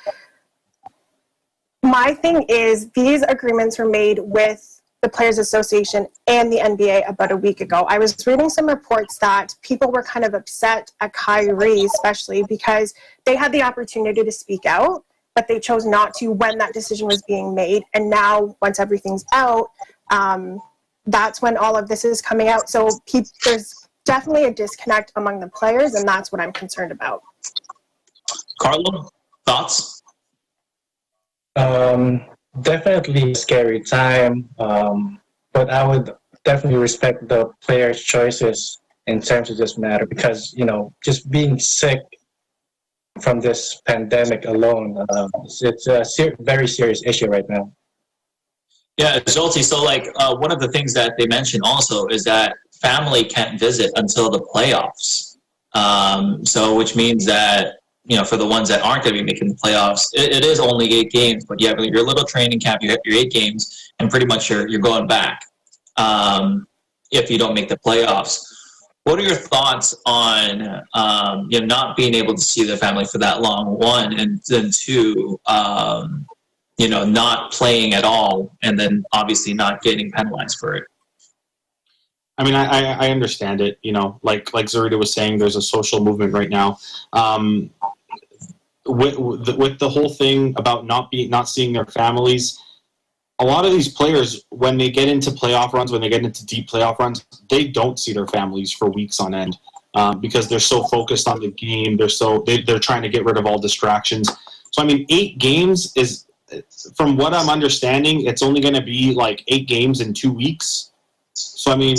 my thing is, these agreements were made with the Players Association and the NBA about a week ago. I was reading some reports that people were kind of upset at Kyrie, especially because they had the opportunity to speak out, but they chose not to when that decision was being made. And now, once everything's out, that's when all of this is coming out. So there's definitely a disconnect among the players, and that's what I'm concerned about. Carlo, thoughts? Definitely a scary time, but I would definitely respect the players' choices in terms of this matter because, just being sick from this pandemic alone, it's a very serious issue right now. Yeah, Zolti, so one of the things that they mentioned also is that family can't visit until the playoffs. So which means that, for the ones that aren't going to be making the playoffs, it is only 8 games, but you have your little training camp, you have your 8 games, and pretty much you're going back if you don't make the playoffs. What are your thoughts on not being able to see the family for that long, one, and then two, not playing at all, and then obviously not getting penalized for it? I mean, I understand it. Like Zarita was saying, there's a social movement right now. With the whole thing about not seeing their families, a lot of these players, when they get into playoff runs, when they get into deep playoff runs, they don't see their families for weeks on end because they're so focused on the game. They're trying to get rid of all distractions. So I mean, 8 games is, from what I'm understanding, it's only going to be like 8 games in 2 weeks. So I mean,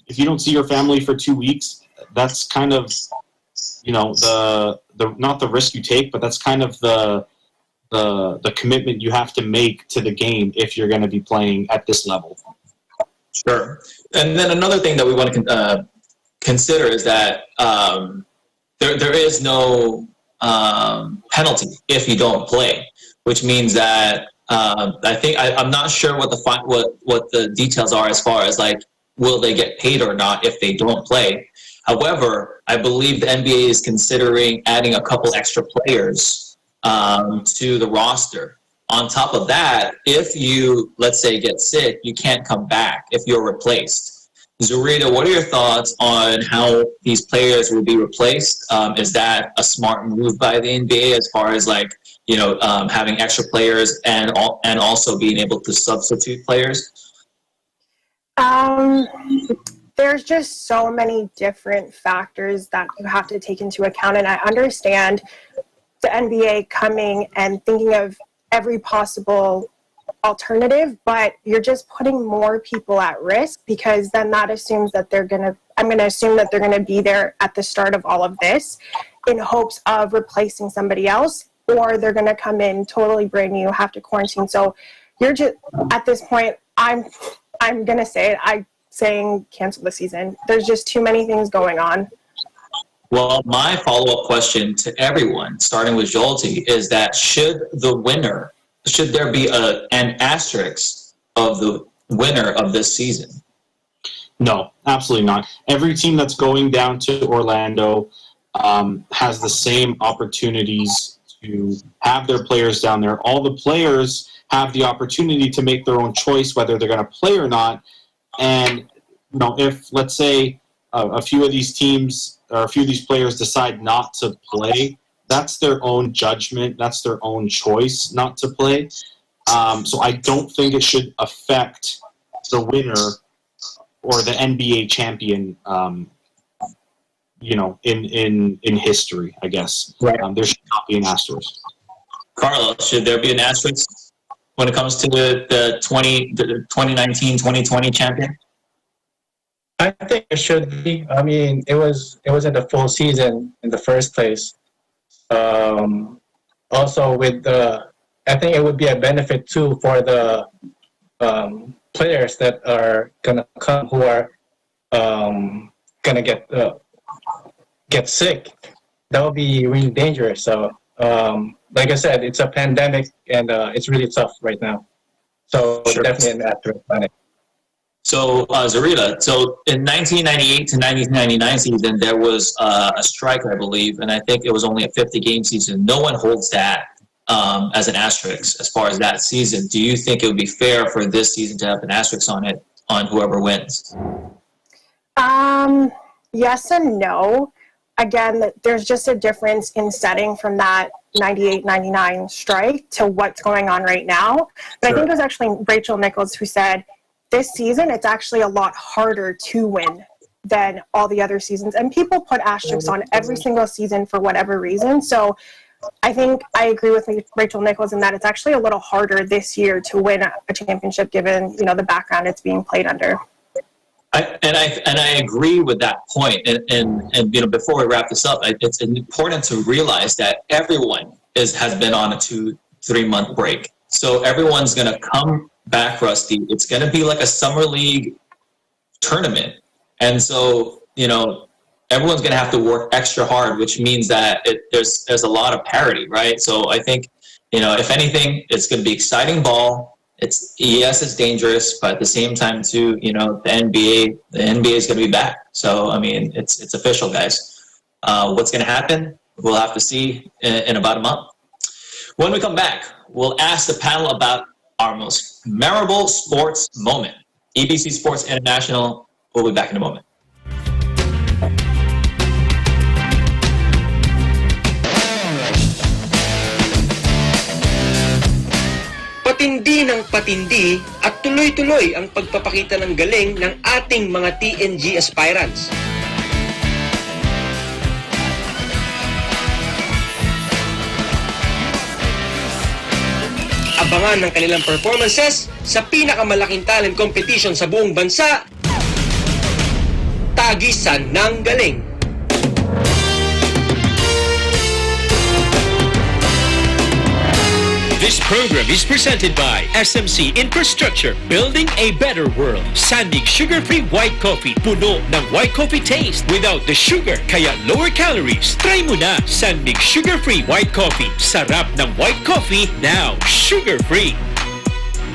if you don't see your family for 2 weeks, that's kind of, the not the risk you take, but that's kind of the commitment you have to make to the game if you're going to be playing at this level. Sure. And then another thing that we want to consider is that there is no penalty if you don't play, which means that I'm not sure what the details are as far as will they get paid or not if they don't play. However, I believe the NBA is considering adding a couple extra players to the roster. On top of that, if you, let's say, get sick, you can't come back if you're replaced. Zarita, what are your thoughts on how these players will be replaced? Is that a smart move by the NBA as far as having extra players and also being able to substitute players? There's just so many different factors that you have to take into account, and I understand the NBA coming and thinking of every possible alternative, but you're just putting more people at risk because then that assumes that I'm going to assume that they're going to be there at the start of all of this in hopes of replacing somebody else, or they're going to come in totally brand new, have to quarantine. So you're just, at this point, I'm going to say it, I'm saying cancel the season. There's just too many things going on. Well, my follow-up question to everyone, starting with Jolty, is that should there be an asterisk of the winner of this season? No, absolutely not. Every team that's going down to Orlando has the same opportunities to have their players down there. All the players have the opportunity to make their own choice whether they're going to play or not. And if, let's say, a few of these teams or a few of these players decide not to play, that's their own judgment. That's their own choice not to play. So I don't think it should affect the winner or the NBA champion, in history, I guess. Right. There should not be an asterisk. Carlos, should there be an asterisk when it comes to the 2019-2020 champion? I think it should be. I mean, it wasn't a full season in the first place. Also, I think it would be a benefit too for the players that are gonna come who are gonna get sick. That would be really dangerous. So, like I said, it's a pandemic and it's really tough right now. So Sure. Definitely an asterisk on it. So, Zarita, so in 1998 to 1999 season, there was a strike, I believe, and I think it was only a 50-game season. No one holds that as an asterisk as far as that season. Do you think it would be fair for this season to have an asterisk on it on whoever wins? Yes and no. Again, there's just a difference in setting from that 98-99 strike to what's going on right now. But Sure. I think it was actually Rachel Nichols who said, this season, it's actually a lot harder to win than all the other seasons. And people put asterisks on every single season for whatever reason. So I think I agree with Rachel Nichols in that it's actually a little harder this year to win a championship given, the background it's being played under. I agree with that point. And before we wrap this up, it's important to realize that everyone has been on a 2-3 month break. So everyone's going to come back rusty. It's going to be like a summer league tournament. And so, everyone's going to have to work extra hard, which means that there's a lot of parity, right? So I think, if anything, it's going to be exciting ball. It's dangerous, but at the same time too, the NBA is going to be back. So, I mean, it's official, guys. What's going to happen? We'll have to see in about a month. When we come back, we'll ask the panel about our most memorable sports moment. EBC Sports International. We'll be back in a moment. Patindi ng patindi at tuloy-tuloy ang pagpapakita ng galing ng ating mga TNG aspirants. Abangan ng kanilang performances sa pinakamalaking talent competition sa buong bansa, Tagisan ng Galing. This program is presented by SMC Infrastructure, building a better world. Sandig sugar-free white coffee, puno ng white coffee taste without the sugar, kaya lower calories. Try mo na Sandig sugar-free white coffee. Sarap ng white coffee, now sugar-free.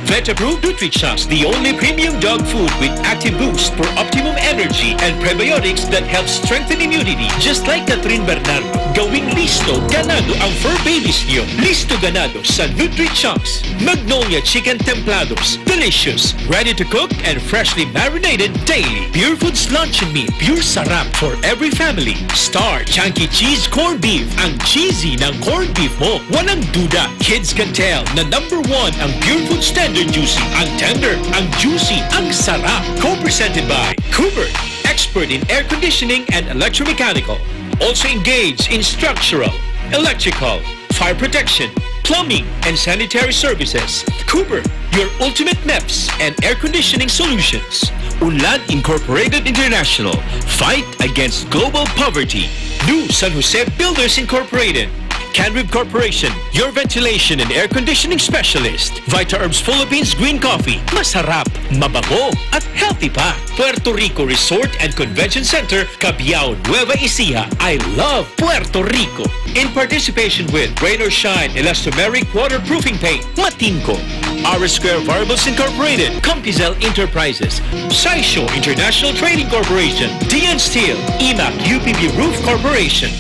Vet-approved NutriChoice, the only premium dog food with active boost for optimum energy and prebiotics that help strengthen immunity. Just like Catherine Bernardo, gawing listo ganado ang fur babies niyo. Listo ganado sa NutriChoice. Magnolia Chicken Templados, delicious, ready to cook and freshly marinated daily. Pure Foods Luncheon Meat, pure sarap for every family. Star Chunky Cheese Corned Beef, ang cheesy ng corned beef mo. Walang duda, kids can tell na #1 ang Pure Foods Tender Juicy. Ang tender, ang juicy, ang sarap. Co-presented by Cooper, expert in air conditioning and electromechanical. Also engaged in structural, electrical, fire protection, plumbing, and sanitary services. Cooper, your ultimate MEPS and air conditioning solutions. Unlad Incorporated International, fight against global poverty. New San Jose Builders Incorporated. Canrib Corporation, your ventilation and air conditioning specialist. Vita Herbs Philippines Green Coffee, masarap, mabango, at healthy pa. Puerto Rico Resort and Convention Center, Cabiao, Nueva Ecija. I love Puerto Rico. In participation with Rain or Shine Elastomeric Waterproofing Paint, Matinco. R Square Variables Incorporated, Compizel Enterprises, Saisho International Trading Corporation, DN Steel, IMAC UPB Roof Corporation.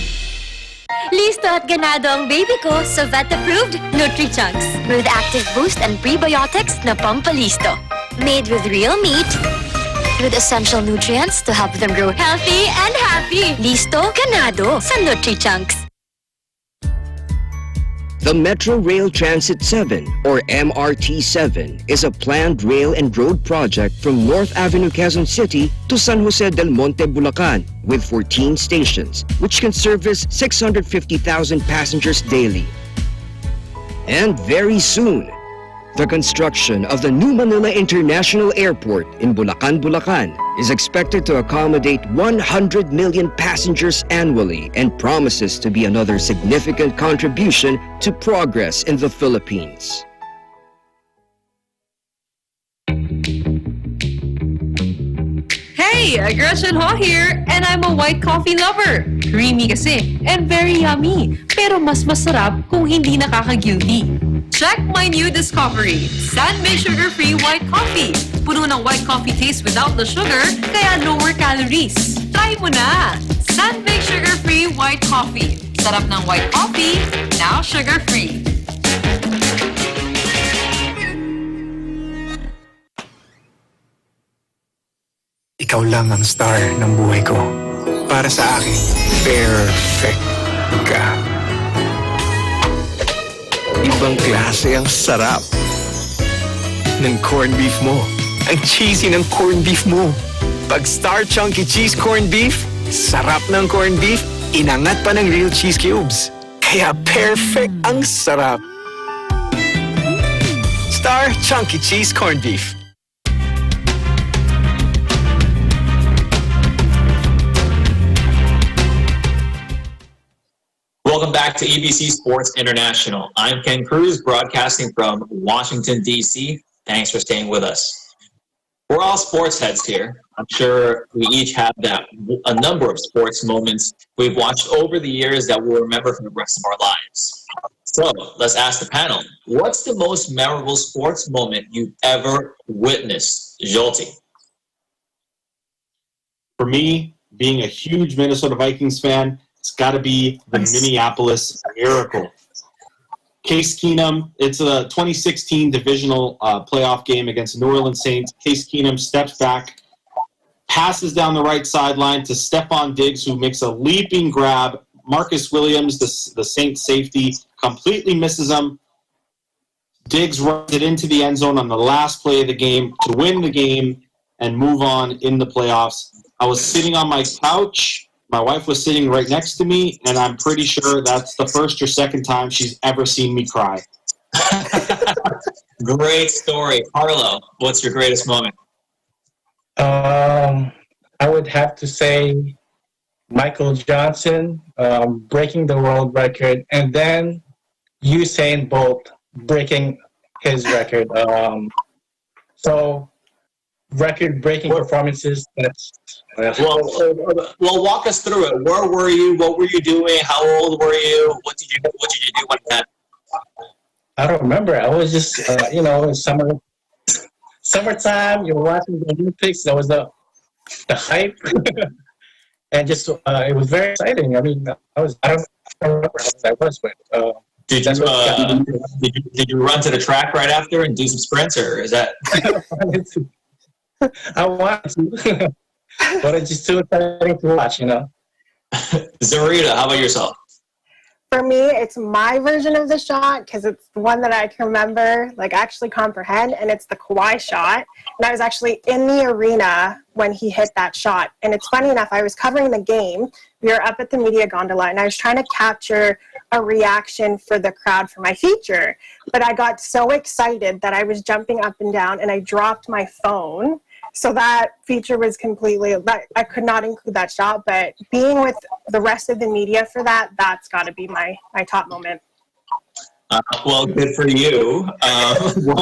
Listo at ganado ang baby ko sa vet-approved NutriChunks with active boost and prebiotics na pampalisto. Made with real meat, with essential nutrients to help them grow healthy and happy. Listo, ganado sa NutriChunks. The Metro Rail Transit 7, or MRT-7, is a planned rail and road project from North Avenue, Quezon City to San Jose del Monte, Bulacan, with 14 stations, which can service 650,000 passengers daily. And very soon, the construction of the New Manila International Airport in Bulacan, Bulacan is expected to accommodate 100 million passengers annually and promises to be another significant contribution to progress in the Philippines. Hey, Gretchen Ho here, and I'm a white coffee lover. Creamy kasi, and very yummy. Pero mas masarap kung hindi nakaka-guilty. Check my new discovery, San-Made Sugar-Free White Coffee. Puno ng white coffee taste without the sugar, kaya lower calories. Try mo na! San-Made Sugar-Free White Coffee. Sarap ng white coffee, now sugar-free. Ikaw lang ang star ng buhay ko. Para sa akin, perfect ka. Ibang klase ang sarap ng corned beef mo. Ang cheesy ng corned beef mo. Pag Star Chunky Cheese Corned Beef, sarap ng corned beef, inangat pa ng real cheese cubes. Kaya perfect ang sarap. Star Chunky Cheese Corned Beef. Welcome back to EBC Sports International. I'm Ken Cruz, broadcasting from Washington, D.C. Thanks for staying with us. We're all sports heads here. I'm sure we each have a number of sports moments we've watched over the years that we'll remember for the rest of our lives. So let's ask the panel, what's the most memorable sports moment you've ever witnessed? Jolty. For me, being a huge Minnesota Vikings fan, it's got to be the Minneapolis Miracle. Case Keenum, it's a 2016 divisional playoff game against New Orleans Saints. Case Keenum steps back, passes down the right sideline to Stephon Diggs, who makes a leaping grab. Marcus Williams, the Saints safety, completely misses him. Diggs runs it into the end zone on the last play of the game to win the game and move on in the playoffs. I was sitting on my couch. My wife was sitting right next to me, and I'm pretty sure that's the first or second time she's ever seen me cry. Great story. Carlo, what's your greatest moment? I would have to say Michael Johnson breaking the world record, and then Usain Bolt breaking his record. So record-breaking performances. Well, walk us through it. Where were you? What were you doing? How old were you? What did you do? What that? I don't remember. I was just, summertime. You were watching the Olympics. That was the hype, and just it was very exciting. I mean, I don't remember how old I was, but did you run to the track right after and do some sprints, or is that? I wanted to, but it's just too exciting to watch, Zarita, how about yourself? For me, it's my version of the shot because it's the one that I can remember, actually comprehend, and it's the Kawhi shot. And I was actually in the arena when he hit that shot. And it's funny enough, I was covering the game. We were up at the media gondola, and I was trying to capture a reaction for the crowd for my feature. But I got so excited that I was jumping up and down, and I dropped my phone. So that feature was completely, I could not include that shot, but being with the rest of the media for that's got to be my top moment. Well, good for you. My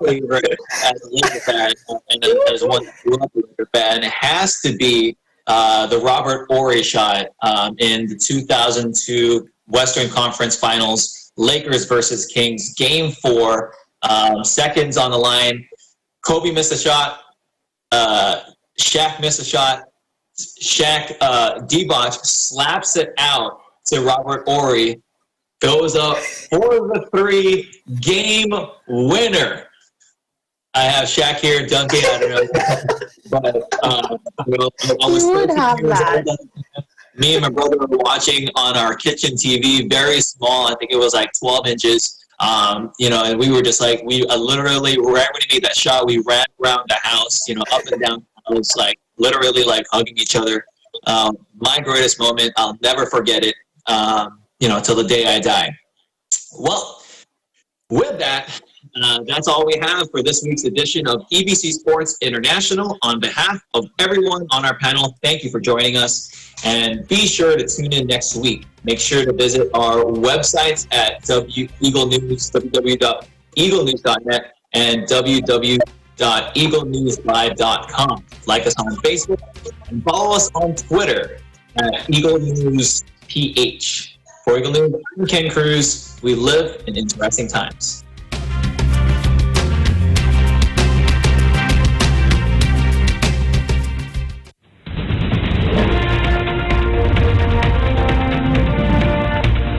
favorite as a Laker fan, and as one who grew up a Laker fan, it has to be the Robert Horry shot in the 2002 Western Conference Finals, Lakers versus Kings, Game 4, seconds on the line. Kobe missed a shot. Shaq missed a shot. Shaq, D-Boch slaps it out to Robert Horry. Goes up for the 3, game winner. I have Shaq here dunking. I don't know. But I was 13 years old. Me and my brother were watching on our kitchen TV, very small. I think it was 12 inches. And we were just we literally, right when he made that shot, we ran around the house, up and down the house, literally hugging each other. My greatest moment, I'll never forget it, till the day I die. Well, with that, that's all we have for this week's edition of EBC Sports International. On behalf of everyone on our panel, thank you for joining us. And be sure to tune in next week. Make sure to visit our websites at www.eaglenews.net and www.eaglenewslive.com. Like us on Facebook and follow us on Twitter at Eagle News PH. For Eagle News, I'm Ken Cruz. We live in interesting times.